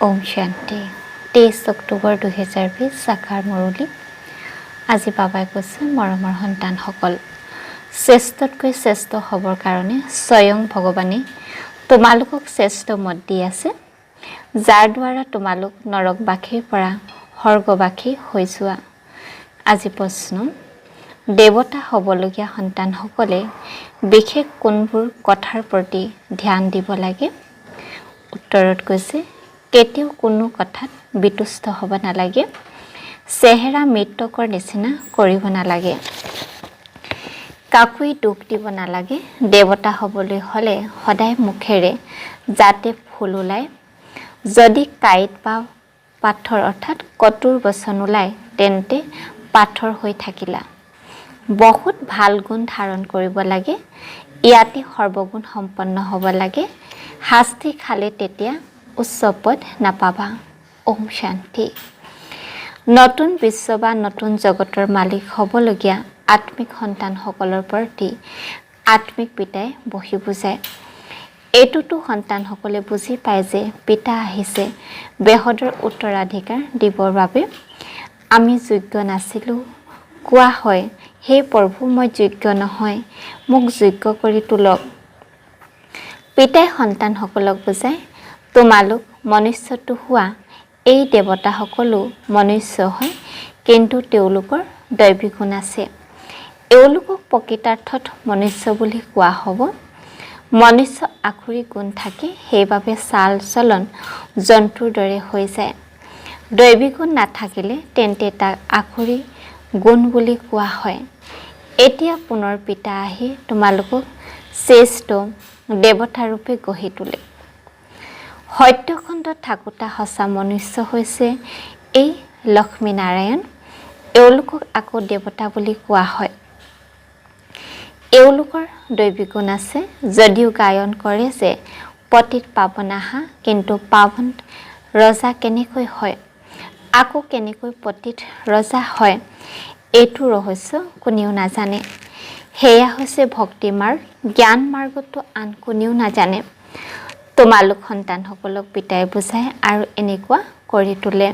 ওম শান্তি 23 অক্টোবৰ 2020 সাকাৰ মুৰলী। আজি বাবাই কৈছে মৰমৰ সন্তানসকল, শ্ৰেষ্ঠতকৈ শ্ৰেষ্ঠ হ'বৰ কাৰণে স্বয়ং ভগৱানে তোমালোকক শ্ৰেষ্ঠ মত দি আছে, যাৰ দ্বাৰা তোমালোক নৰকবাসীৰ পৰা স্বৰ্গবাসী হৈ যোৱা। আজি প্ৰশ্ন, দেৱতা হ'বলগীয়া সন্তানসকলে বিশেষ কোনবোৰ কথাৰ প্ৰতি ধ্যান দিব লাগে? উত্তৰত কৈছে, কেতিয়াও কোনো কথাত বিতুষ্ট হ'ব নালাগে, চেহেৰা মৃতকৰ নিচিনা কৰিব নালাগে, কাকোই দুখ দিব নালাগে। দেৱতা হ'বলৈ হ'লে সদায় মুখেৰে যাতে ফুল ওলায়, যদি কাঁইট বা পাথৰ অৰ্থাৎ কটুৰ বচন ওলায় তেন্তে পাথৰ হৈ থাকিলা। বহুত ভাল গুণ ধাৰণ কৰিব লাগে, ইয়াতে সৰ্বগুণ সম্পন্ন হ'ব লাগে। শাস্তি খালে তেতিয়া উচ্চ পদ নাপাবা। ওম শান্তি। নতুন বিশ্ব বা নতুন জগতৰ মালিক হ'বলগীয়া আত্মিক সন্তানসকলৰ প্ৰতি আত্মিক পিতাই বহি বুজায়। এইটোতো সন্তানসকলে বুজি পায় যে পিতা আহিছে বেহদৰ উত্তৰাধিকাৰ দিবৰ বাবে। আমি যোগ্য নাছিলোঁ, কোৱা হয়, হে প্ৰভু মই যোগ্য নহয়, মোক যোগ্য কৰি তোলক। পিতাই সন্তানসকলক বুজায়, তোমালোক মনুষ্যটো হোৱা, এই দেৱতাসকলো মনুষ্য হয়, কিন্তু তেওঁলোকৰ দৈবিক গুণ আছে। এওঁলোকক প্ৰকৃতাৰ্থত মনুষ্য বুলি কোৱা হ'ব। মনুষ্য আখুৰি গুণ থাকে, সেইবাবে চাল চলন জন্তুৰ দৰে হৈ যায়। দৈবিক গুণ নাথাকিলে তেন্তে তাক আখুৰি গুণ বুলি কোৱা হয়। এতিয়া পুনৰ পিতা আহি তোমালোকক শ্ৰেষ্ঠ দেৱতাৰূপে গঢ়ি তোলে। সত্যখণ্ডত থাকোঁতা সঁচা মনুষ্য হৈছে এই লক্ষ্মীনাৰায়ণ। এওঁলোকক আকৌ দেৱতা বুলি কোৱা হয়। এওঁলোকৰ দৈবিক গুণ আছে, যদিও গায়ন কৰে যে পতিত পাৱন আহা, কিন্তু পাৱন ৰজা কেনেকৈ হয়, আকৌ কেনেকৈ পতিত ৰজা হয়, এইটো ৰহস্য কোনেও নাজানে। সেয়া হৈছে ভক্তি মাৰ্গ, জ্ঞান মাৰ্গতো আন কোনেও নাজানে। তোমালোক সন্তানসকলক পিতাই বুজায় আৰু এনেকুৱা কৰি তোলে।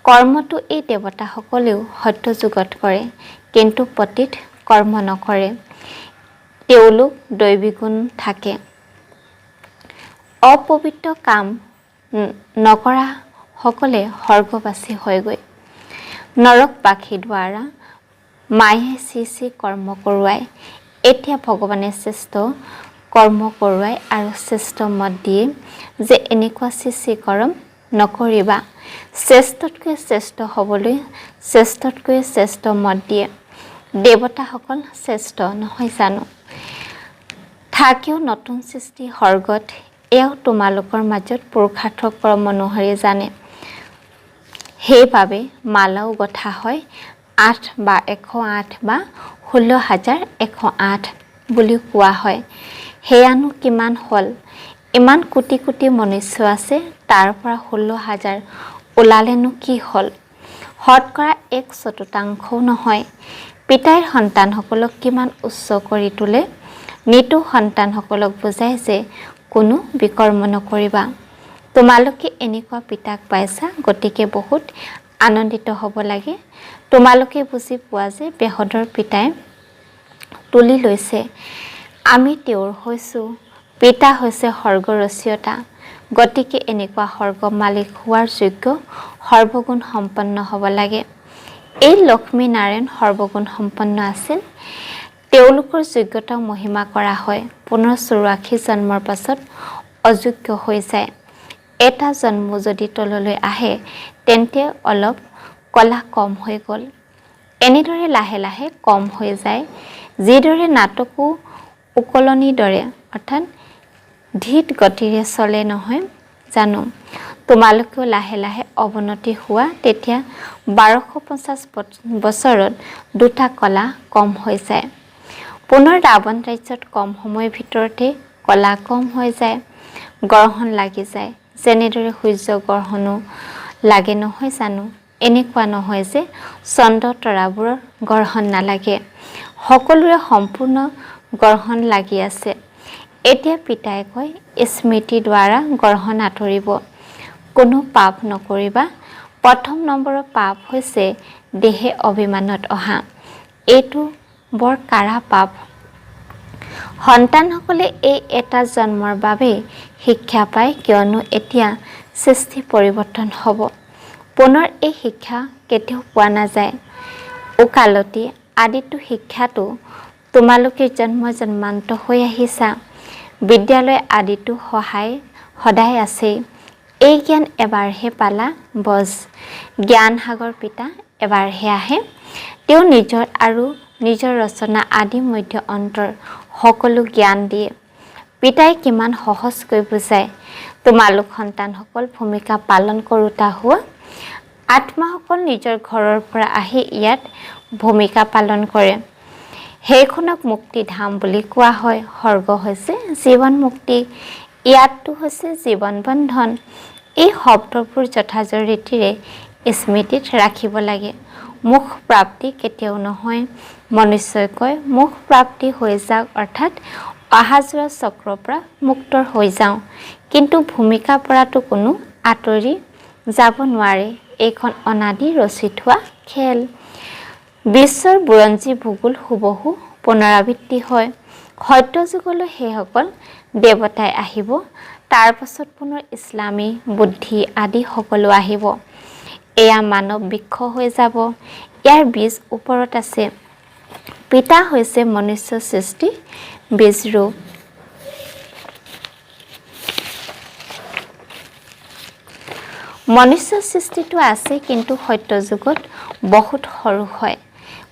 কৰ্মটো এই দেৱতাসকলেও সত্য যুগত কৰে, কিন্তু পতিত কৰ্ম নকৰে। তেওঁলোক দৈবিক গুণ থাকে। অপবিত্ৰ কাম নকৰা সকলে স্বৰ্গবাসী হয়গৈ। নৰকবাসী দ্বাৰা মায়ে সি কৰ্ম কৰোৱায়। এতিয়া ভগৱানে শ্ৰেষ্ঠ কৰ্ম কৰোৱাই আৰু শ্ৰেষ্ঠ মত দিয়ে যে এনেকুৱা সৃষ্টি কৰম নকৰিবা। শ্ৰেষ্ঠতকৈ শ্ৰেষ্ঠ হ'বলৈ শ্ৰেষ্ঠতকৈ শ্ৰেষ্ঠ মত দিয়ে। দেৱতাসকল শ্ৰেষ্ঠ নহয় জানো? থাকেও নতুন সৃষ্টি স্বৰ্গত, এয়াও তোমালোকৰ মাজত পুৰুষাৰ্থ ক্ৰম অনুসৰি জানে। সেইবাবে মালাও গথা হয় 8 বা 108 বা 16,108 বুলি কোৱা হয়। সেয়ানো কিমান হ'ল? ইমান কোটি কোটি মনুষ্য আছে, তাৰ পৰা 16,000 ওলালেনো কি হ'ল? শতকৰা 1/4ও নহয়। পিতাইৰ সন্তানসকলক কিমান উচ্চ কৰি তোলে। নিতৌ সন্তানসকলক বুজায় যে কোনো বিকৰ্ম নকৰিবা। তোমালোকে এনেকুৱা পিতাক পাইছা, গতিকে বহুত আনন্দিত হ'ব লাগে। তোমালোকে বুজি পোৱা যে বেহদৰ পিতাই তুলি লৈছে, আমি তেওঁৰ হৈছোঁ। পিতা হৈছে স্বৰ্গ ৰচয়িতা, গতিকে এনেকুৱা স্বৰ্গ মালিক হোৱাৰ যোগ্য সৰ্বগুণ সম্পন্ন হ'ব লাগে। এই লক্ষ্মী নাৰায়ণ সৰ্বগুণ সম্পন্ন আছিল। তেওঁলোকৰ যোগ্যতা মহিমা কৰা হয়। পুনৰ 84 জন্মৰ পাছত অযোগ্য হৈ যায়। এটা জন্ম যদি তললৈ আহে তেন্তে অলপ কলা কম হৈ গ'ল। এনেদৰে লাহে লাহে কম হৈ যায়। যিদৰে নাটকো উকলনিৰ দৰে অৰ্থাৎ ধীত গতিৰে চলে নহয় জানো? তোমালোকেও লাহে লাহে অৱনতি হোৱা, তেতিয়া 1250 বছৰত 2টা কলা কম হৈ যায়। পুনৰ ৰাৱণ ৰাজ্যত কম সময়ৰ ভিতৰতে কলা কম হৈ যায়, গ্ৰহণ লাগি যায়। যেনেদৰে সূৰ্য গ্ৰহণো লাগে নহয় জানো? এনেকুৱা নহয় যে চন্দ্ৰ তৰাবোৰৰ গ্ৰহণ নালাগে, সকলোৰে সম্পূৰ্ণ গ্ৰহণ লাগি আছে। এতিয়া পিতাই কয় স্মৃতি দ্বাৰা গ্ৰহণ আঁতৰিব। কোনো পাপ নকৰিবা। প্ৰথম নম্বৰৰ পাপ হৈছে দেহে অভিমানত অহা। এইটো বৰ কাঢ়া পাপ। সন্তানসকলে এই এটা জন্মৰ বাবে শিক্ষা পায়, কিয়নো এতিয়া সৃষ্টি পৰিৱৰ্তন হ'ব। পুনৰ এই শিক্ষা কেতিয়াও পোৱা নাযায়। ওকালতি আদিতো শিক্ষাটো তোমালোকে জন্মান্তৰ হৈ আহিছা। বিদ্যালয় আদিতো সদায় আছেই। এই জ্ঞান এবাৰহে পালা, বজ। জ্ঞান সাগৰ পিতা এবাৰহে আহে। তেওঁ নিজৰ আৰু নিজৰ ৰচনা আদি মধ্য অন্তৰ সকলো জ্ঞান দিয়ে। পিতাই কিমান সহজকৈ বুজায়। তোমালোক সন্তানসকল ভূমিকা পালন কৰোঁতা হোৱা। আত্মাসকল নিজৰ ঘৰৰ পৰা আহি ইয়াত ভূমিকা পালন কৰে। সেইখনক মুক্তিধাম বুলি কোৱা হয়। স্বৰ্গ হৈছে জীৱন মুক্তি, ইয়াতটো হৈছে জীৱন বন্ধন। এই শব্দবোৰ যথাযথ ৰীতিৰে স্মৃতিত ৰাখিব লাগে। মুখ প্ৰাপ্তি কেতিয়াও নহয়। মনুষ্যই কয় মুখ প্ৰাপ্তি হৈ যাওক, অৰ্থাৎ অহা যোৱা চক্ৰৰ পৰা মুক্ত হৈ যাওঁ। কিন্তু ভূমিকাৰ পৰাটো কোনো আঁতৰি যাব নোৱাৰে। এইখন অনাদি ৰচি থোৱা খেল। বিশ্বৰ বুৰঞ্জী ভূগোল হুবহু পুনৰাবৃত্তি হয়। সত্য যুগলৈ সেইসকল দেৱতাই আহিব। তাৰ পাছত পুনৰ ইছলামী বুদ্ধি আদি সকলো আহিব। এয়া মানৱ বৃক্ষ হৈ যাব। ইয়াৰ বীজ ওপৰত আছে। পিতা হৈছে মনুষ্য সৃষ্টি বীজৰূপ। মনুষ্য সৃষ্টিটো আছে, কিন্তু সত্য যুগত বহুত সৰু হয়।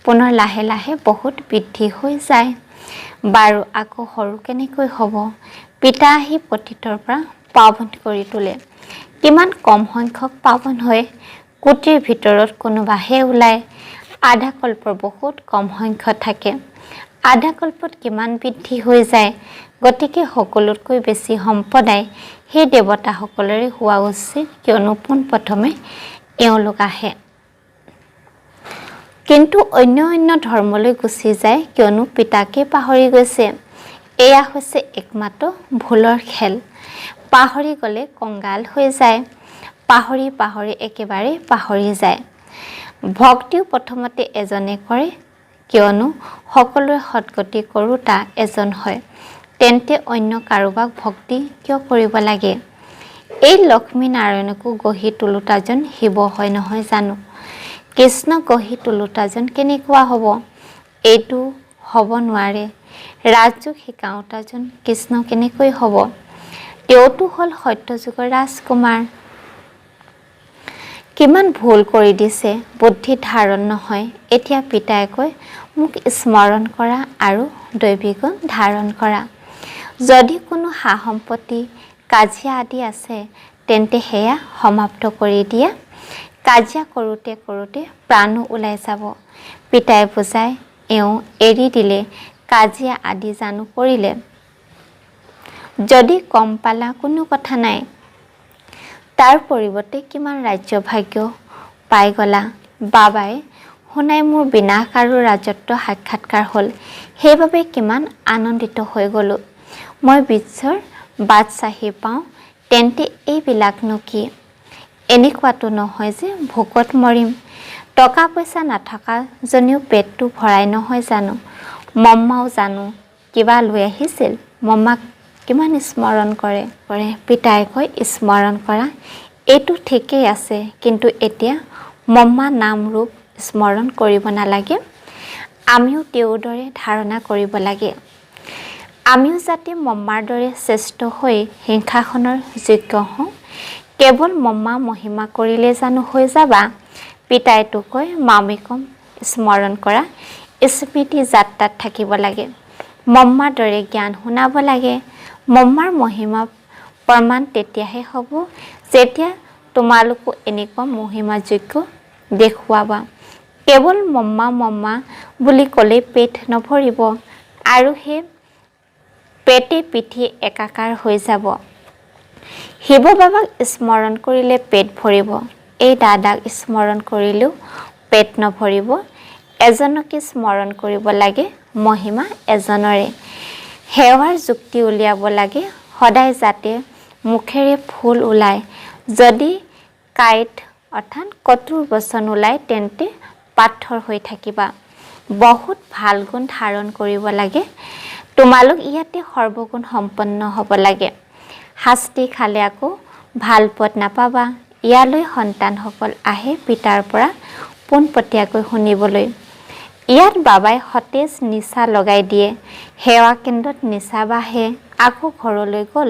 পুনৰ লাহে লাহে বহুত বৃদ্ধি হৈ যায়। বাৰু আকৌ সৰু কেনেকৈ হ'ব? পিতা আহি পতিতৰ পৰা পাৱন কৰি তোলে। কিমান কম সংখ্যক পাৱন হয়। কোটিৰ ভিতৰত কোনোবাহে ওলায়। আধা কল্পৰ বহুত কম সংখ্যক থাকে। আধা কল্পত কিমান বৃদ্ধি হৈ যায়। গতিকে সকলোতকৈ বেছি সম্প্ৰদায় সেই দেৱতাসকলৰে হোৱা উচিত, কিয়নো পোনপ্ৰথমে এওঁলোক আহে। কিন্তু অন্য ধৰ্মলৈ গুচি যায়, কিয়নো পিতাকে পাহৰি গৈছে। এয়া হৈছে একমাত্ৰ ভুলৰ খেল। পাহৰি গ'লে কংগাল হৈ যায়। পাহৰি একেবাৰে পাহৰি যায়। ভক্তিও প্ৰথমতে এজনে কৰে, কিয়নো সকলোৰে সৎগতি কৰোঁতা এজন হয়। তেন্তে অন্য কাৰোবাক ভক্তি কিয় কৰিব লাগে? এই লক্ষ্মী নাৰায়ণকো গঢ়ি তোলোতাজন শিৱ হয় নহয় জানো? কৃষ্ণ গঢ়ি তোলোতাজন কেনেকুৱা হ'ব? এইটো হ'ব নোৱাৰে। ৰাজযোগ শিকাওঁতাজন কৃষ্ণ কেনেকৈ হ'ব? তেওঁতো হ'ল সত্য যুগৰ ৰাজকুমাৰ। কিমান ভুল কৰি দিছে, বুদ্ধি ধাৰণ নহয়। এতিয়া পিতাই কয় মোক স্মৰণ কৰা আৰু দৈবিক গুণ ধাৰণ কৰা। যদি কোনো সা সম্পত্তি কাজিয়া আদি আছে, তেন্তে সেয়া সমাপ্ত কৰি দিয়া। কাজিয়া কৰোঁতে কৰোঁতে প্ৰাণো ওলাই যাব। পিতাই বুজাই এওঁ এৰি দিলে, কাজিয়া আদি জানো কৰিলে? যদি কম পালা কোনো কথা নাই। তাৰ পৰিৱৰ্তে কিমান ৰাজ্য ভাগ্য পাই গলা। বাবাই শুনাই মোৰ বিনাশ আৰু ৰাজত্ব সাক্ষাৎকাৰ হ'ল। সেইবাবে কিমান আনন্দিত হৈ গ'লোঁ। মই বিশ্বৰ বাদশ্বাহী পাওঁ, তেন্তে এইবিলাকনো কি? এনেকুৱাতো নহয় যে ভোকত মৰিম। টকা পইচা নাথকাজনীও পেটটো ভৰাই নহয় জানো? মম্মাও জানো কিবা লৈ আহিছিল। মম্মাক কিমান স্মৰণ কৰে। পিতাই কয় স্মৰণ কৰা, এইটো ঠিকেই আছে, কিন্তু এতিয়া মম্মা নাম ৰূপ স্মৰণ কৰিব নালাগে। আমিও তেওঁৰ দৰে ধাৰণা কৰিব লাগে। আমিও যাতে মম্মাৰ দৰে শ্ৰেষ্ঠ হৈ সিংহাসনৰ যোগ্য হওঁ। কেৱল মম্মা মহিমা কৰিলে জানো হৈ যাবা? পিতাইতো কয় মামিকম স্মৰণ কৰা, স্মৃতি যাত্ৰাত থাকিব লাগে। মম্মাৰ দৰে জ্ঞান শুনাব লাগে। মম্মাৰ মহিমা প্ৰমাণ তেতিয়াহে হ'ব, যেতিয়া তোমালোকো এনেকুৱা মহিমাযোগ্য দেখুৱাবা। কেৱল মম্মা বুলি ক'লেই পেট নভৰিব, আৰু সেই পেটে পিঠিয়ে একাকাৰ হৈ যাব। শিৱ বাবাক স্মৰণ কৰিলে পেট ভৰিব। এই দাদাক স্মৰণ কৰিলেও পেট নভৰিব। এজনকে স্মৰণ কৰিব লাগে, মহিমা এজনৰে। সেৱাৰ যুক্তি উলিয়াব লাগে, সদায় যাতে মুখেৰে ফুল ওলায়। যদি কাঁইট অৰ্থাৎ কঠোৰ বচন ওলায় তেন্তে পাথৰ হৈ থাকিবা। বহুত ভাল গুণ ধাৰণ কৰিব লাগে। তোমালোক ইয়াতে সৰ্বগুণ সম্পন্ন হ'ব লাগে। শাস্তি খালে আকৌ ভাল পথ নাপাবা। ইয়ালৈ সন্তানসকল আহে পিতাৰ পৰা পোনপটীয়াকৈ শুনিবলৈ। ইয়াত বাবাই সতেজ নিচা লগাই দিয়ে। সেৱা কেন্দ্ৰত নিচা বাঢ়ে। আকৌ ঘৰলৈ গ'ল,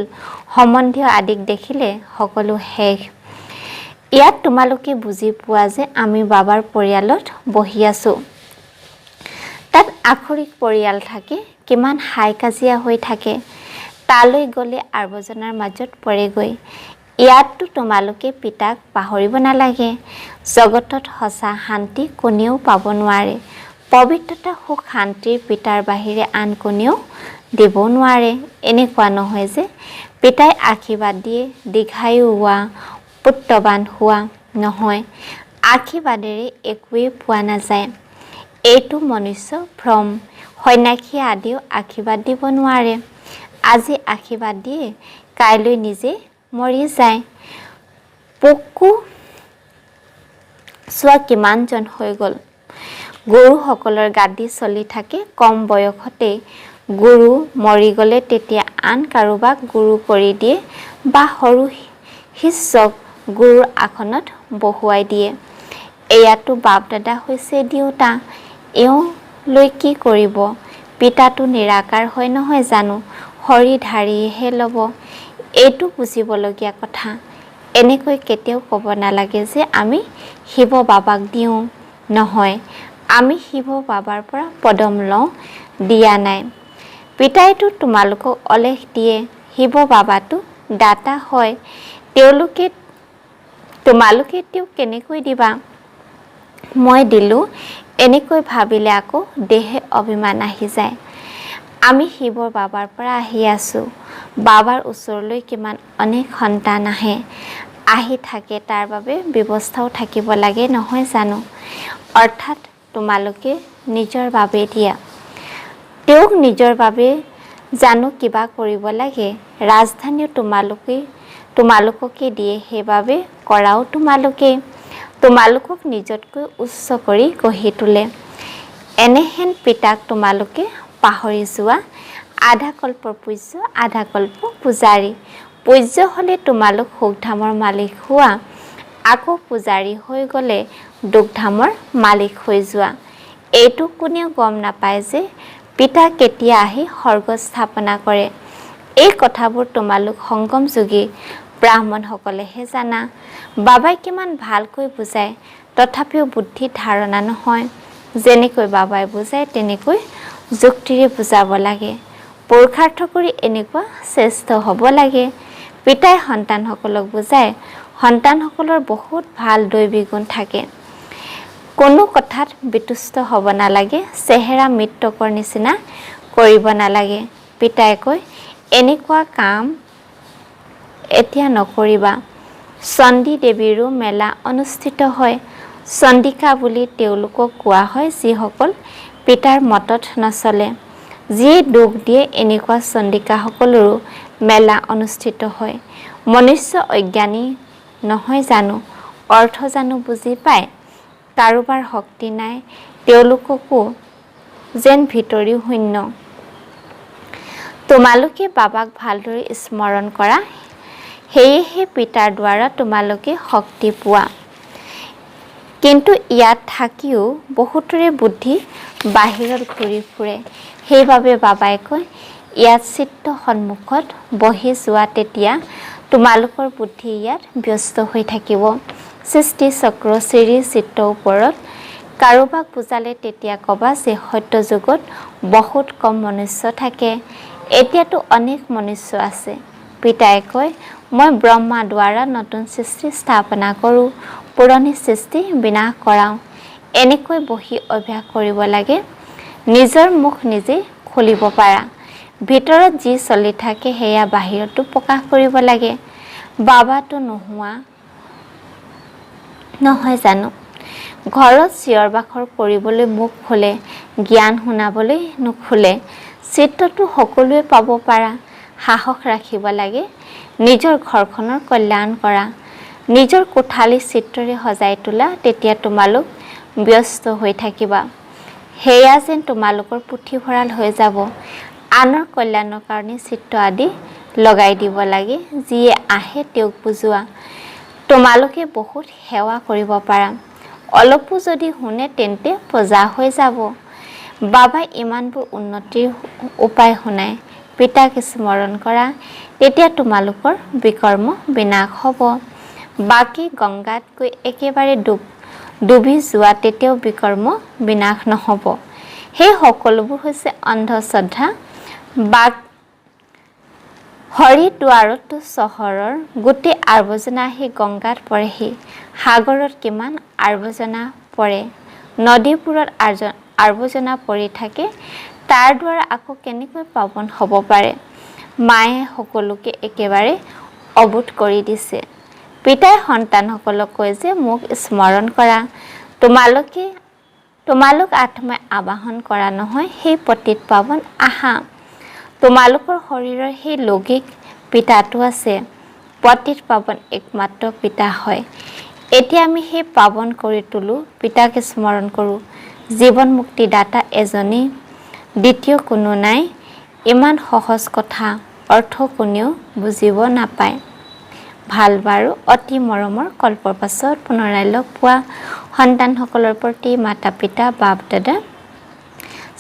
সম্বন্ধীয় আদিক দেখিলে সকলো শেষ। ইয়াত তোমালোকে বুজি পোৱা যে আমি বাবাৰ পৰিয়ালত বহি আছোঁ। তাত আখৰিক পৰিয়াল থাকে, কিমান হাই কাজিয়া হৈ থাকে। তালৈ গ'লে আৱৰ্জনাৰ মাজত পৰেগৈ। ইয়াততো তোমালোকে পিতাক পাহৰিব নালাগে। জগতত সঁচা শান্তি কোনেও পাব নোৱাৰে। পবিত্ৰতা সুখ শান্তিৰ পিতাৰ বাহিৰে আন কোনেও দিব নোৱাৰে। এনেকুৱা নহয় যে পিতাই আশীৰ্বাদ দিয়ে দীৰ্ঘায়ু হোৱা, পুত্ৰৱান হোৱা, নহয়। আশীৰ্বাদেৰে একোৱেই পোৱা নাযায়। এইটো মনুষ্য ভ্ৰম। সন্যাসী আদিও আশীৰ্বাদ দিব নোৱাৰে। আজি আশীৰ্বাদ দিয়ে, কাইলৈ নিজে মৰি যায়। পোকো চোৱা কিমানজন হৈ গ'ল। গুৰুসকলৰ গাদী চলি থাকে কম বয়সতেই। গুৰু মৰি গ'লে তেতিয়া আন কাৰোবাক গুৰু কৰি দিয়ে বা সৰু শিষ্যক গুৰুৰ আসনত বহুৱাই দিয়ে। এয়াতো বাপ দাদা হৈছে দেউতা। এওঁ লৈ কি কৰিব? পিতাটো নিৰাকাৰ হয় নহয় জানো? শৰীৰধাৰীহে ল'ব। এইটো বুজিবলগীয়া কথা। এনেকৈ কেতিয়াও ক'ব নালাগে যে আমি শিৱ বাবাক দিওঁ। নহয়, আমি শিৱ বাবাৰ পৰা পদম লওঁ, দিয়া নাই। পিতাইতো তোমালোকক অলেখ দিয়ে। শিৱ বাবাটো দাতা হয়। তোমালোকে তেওঁক কেনেকৈ দিবা? মই দিলোঁ এনেকৈ ভাবিলে আকৌ দেহে অভিমান আহি যায়। আমি শিৱ বাবাৰ পৰা আহি আছোঁ। বাবাৰ ওচৰলৈ কিমান অনেক সন্তান আহে, আহি থাকে। তাৰ বাবে ব্যৱস্থাও থাকিব লাগে নহয় জানো? অৰ্থাৎ তোমালোকে নিজৰ বাবে দিয়া। তেওঁক নিজৰ বাবে জানো কিবা কৰিব লাগে? ৰাজধানীও তোমালোককে দিয়ে, সেইবাবে কৰাও তোমালোকেই। তোমালোকক নিজতকৈ উচ্চ কৰি গঢ়ি তোলে। এনেহেন পিতাক তোমালোকে পাহৰি যোৱা। আধা কল্পৰ পূজ্য, আধা কল্প পূজাৰী। পূজ্য হ'লে তোমালোক সুখধামৰ মালিক হোৱা। আকৌ পূজাৰী হৈ গ'লে দুখধামৰ মালিক হৈ যোৱা। এইটো কোনেও গম নাপায় যে পিতা কেতিয়া আহি স্বৰ্গ স্থাপনা কৰে। এই কথাবোৰ তোমালোক সংগম যোগী ব্ৰাহ্মণসকলেহে জানা। বাবাই কিমান ভালকৈ বুজায়, তথাপিও বুদ্ধিত ধাৰণা নহয়। যেনেকৈ বাবাই বুজায় তেনেকৈ যুক্তিৰে বুজাব লাগে। পুৰুষাৰ্থ কৰি এনেকুৱা শ্ৰেষ্ঠ হ'ব লাগে। পিতাই সন্তানসকলক বুজায়। সন্তানসকলৰ বহুত ভাল দৈৱী গুণ থাকে। কোনো কথাত বিতুষ্ট হ'ব নালাগে। চেহেৰা মৃতকৰ নিচিনা কৰিব নালাগে। পিতাই কয়, এনেকুৱা কাম এতিয়া নকৰিবা। চণ্ডী দেৱীৰো মেলা অনুষ্ঠিত হয়। চণ্ডিকা বুলি তেওঁলোকক কোৱা হয় যিসকল পিতাৰ মতত নচলে। যিয়ে দুখ দিয়ে এনেকুৱা চণ্ডিকাসকলৰো মেলা অনুষ্ঠিত হয়। মনুষ্য অজ্ঞানী নহয় জানো? অৰ্থ জানো বুজি পায়? কাৰোবাৰ শক্তি নাই, তেওঁলোককো যেন ভিতৰি শূন্য। তোমালোকে বাবাক ভালদৰে স্মৰণ কৰা। সেয়েহে পিতাৰ দ্বাৰা তোমালোকে শক্তি পোৱা। কিন্তু ইয়াত থাকিও বহুতৰে বুদ্ধি বাহিৰত ঘূৰি ফুৰে। সেইবাবে বাবাই কয়, ইয়াত চিত্ত সন্মুখত বহি যোৱা, তেতিয়া তোমালোকৰ বুদ্ধি ইয়াত ব্যস্ত হৈ থাকিব। সৃষ্টি চক্ৰ চিৰি চিত্ত ওপৰত কাৰোবাক বুজালে তেতিয়া ক'বা যে সত্য যুগত বহুত কম মনুষ্য থাকে। এতিয়াতো অনেক মনুষ্য আছে। পিতাই কয়, মই ব্ৰহ্মা দ্বাৰা নতুন সৃষ্টি স্থাপনা কৰোঁ, পুৰণি সৃষ্টি বিনাশ কৰাওঁ। এনেকৈ বহি অভ্যাস কৰিব লাগে। নিজৰ মুখ নিজে খুলিব পাৰা। ভিতৰত যি চলি থাকে সেয়া বাহিৰতো প্ৰকাশ কৰিব লাগে। বাবাটো নোহোৱা নহয় জানো? ঘৰত চিঞৰ বাখৰ কৰিবলৈ মুখ খোলে, জ্ঞান শুনাবলৈ নুখোলে। চিত্ৰটো সকলোৱে পাব পাৰা। সাহস ৰাখিব লাগে। নিজৰ ঘৰখনৰ কল্যাণ কৰা। নিজৰ কোঠালি চিত্ৰৰে সজাই তোলা, তেতিয়া তোমালোক ব্যস্ত হৈ থাকিবা। সেয়া যেন তোমালোকৰ পুথিভঁৰাল হৈ যাব। আনৰ কল্যাণৰ কাৰণে চিত্ৰ আদি লগাই দিব লাগে। যিয়ে আহে তেওঁক বুজোৱা। তোমালোকে বহুত সেৱা কৰিব পাৰা। অলপো যদি শুনে তেন্তে প্ৰজা হৈ যাব। বাবাই ইমানবোৰ উন্নতিৰ উপায় শুনায়। পিতাক স্মৰণ কৰা, তেতিয়া তোমালোকৰ বিকৰ্ম বিনাশ হ'ব। বাকী গংগাত গৈ একেবাৰে ডুবি যোৱা, তেতিয়াও বিকৰ্ম বিনাশ নহ'ব। সেই সকলোবোৰ হৈছে অন্ধশ্ৰদ্ধা। হৰিদ্বাৰতো চহৰৰ গোটেই আৱৰ্জনা আহি গংগাত পৰেহি। সাগৰত কিমান আৱৰ্জনা পৰে, নদীবোৰত আৱৰ্জনা পৰি থাকে, তাৰ দ্বাৰা আকৌ কেনেকৈ পাৱন হ'ব পাৰে? মায়ে সকলোকে একেবাৰে অবোধ কৰি দিছে। পিতাই সন্তানসকলক কয় যে মোক স্মৰণ কৰা। তোমালোক আত্মাই আবাহন কৰা নহয়, সেই পতিত পাৱন আহা। তোমালোকৰ শৰীৰৰ সেই লৌকিক পিতাটো আছে। পতিত পাৱন একমাত্ৰ পিতা হয়। এতিয়া আমি সেই পাৱন কৰি তোলো, পিতাক স্মৰণ কৰোঁ। জীৱন মুক্তিদাতা এজনেই, দ্বিতীয় কোনো নাই। ইমান সহজ কথা, অৰ্থ কোনেও বুজিব নাপায়। ভাল বাৰু, অতি মৰমৰ কল্পৰ পাছত পুনৰাই লগ পোৱা সন্তানসকলৰ প্ৰতি মাতা পিতা, বাপ দাদা,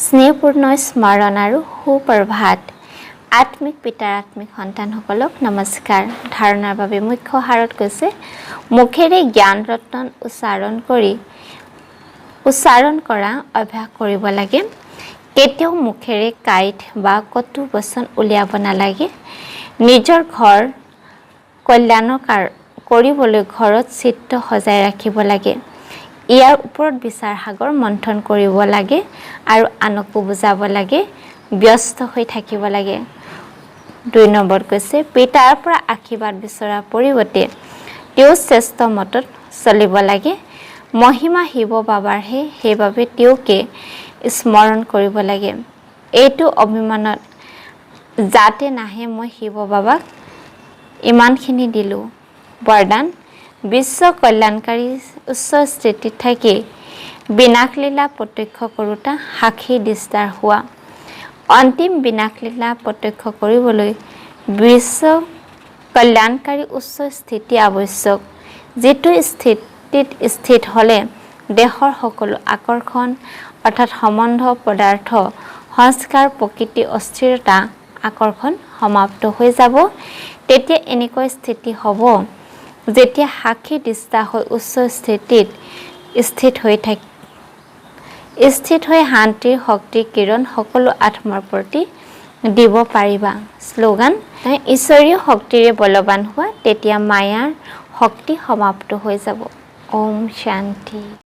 স্নেহপূৰ্ণ স্মৰণ আৰু সুপ্ৰভাত। আত্মিক পিতাৰ আত্মিক সন্তানসকলক নমস্কাৰ। ধাৰণাৰ বাবে মুখ্য হাৰত কৈছে, মুখেৰে জ্ঞান ৰত্ন উচ্চাৰণ কৰা অভ্যাস কৰিব লাগে। কেতিয়াও মুখেৰে কাইট বা কটু বচন উলিয়াব নালাগে। নিজৰ ঘৰ কল্যাণ কৰিবলৈ ঘৰত চিত্ৰ সজাই ৰাখিব লাগে। ইয়াৰ ওপৰত বিচাৰ সাগৰ মন্থন কৰিব লাগে আৰু আনকো বুজাব লাগে। ব্যস্ত হৈ থাকিব লাগে। 2 নম্বৰত কৈছে, পিতাৰ পৰা আশীৰ্বাদ বিচৰাৰ পৰিৱৰ্তে তেওঁ শ্ৰেষ্ঠ মতত চলিব লাগে। মহিমা শিৱ বাবাৰহে, সেইবাবে তেওঁকে স্মৰণ কৰিব লাগে। এইটো অভিমানত যাতে নাহে, মই শিৱ বাবাক ইমানখিনি দিলোঁ বৰদান। বিশ্ব কল্যাণকাৰী উচ্চ স্থিতিত থাকি বিনাশলীলা প্ৰত্যক্ষ কৰোঁতা সাক্ষী দিস্তাৰ হোৱা। অন্তিম বিনাশলীলা প্ৰত্যক্ষ কৰিবলৈ বিশ্ব কল্যাণকাৰী উচ্চ স্থিতি আৱশ্যক। যিটো স্থিতিত স্থিত হ'লে দেহৰ সকলো আকৰ্ষণ অৰ্থাৎ সম্বন্ধ, পদাৰ্থ, সংস্কাৰ, প্ৰকৃতি, অস্থিৰতা, আকৰ্ষণ সমাপ্ত হৈ যাব। তেতিয়া এনেকুৱা স্থিতি হ'ব যেতিয়া সাক্ষী দিস্তা হৈ উচ্চ স্থিতিত স্থিত হৈ শান্তিৰ শক্তিৰ কিৰণ সকলো আত্মাৰ প্ৰতি দিব পাৰিবা। শ্লোগান, ঈশ্বৰীয় শক্তিৰে বলৱান হোৱা, তেতিয়া মায়াৰ শক্তি সমাপ্ত হৈ যাব। ওম শান্তি।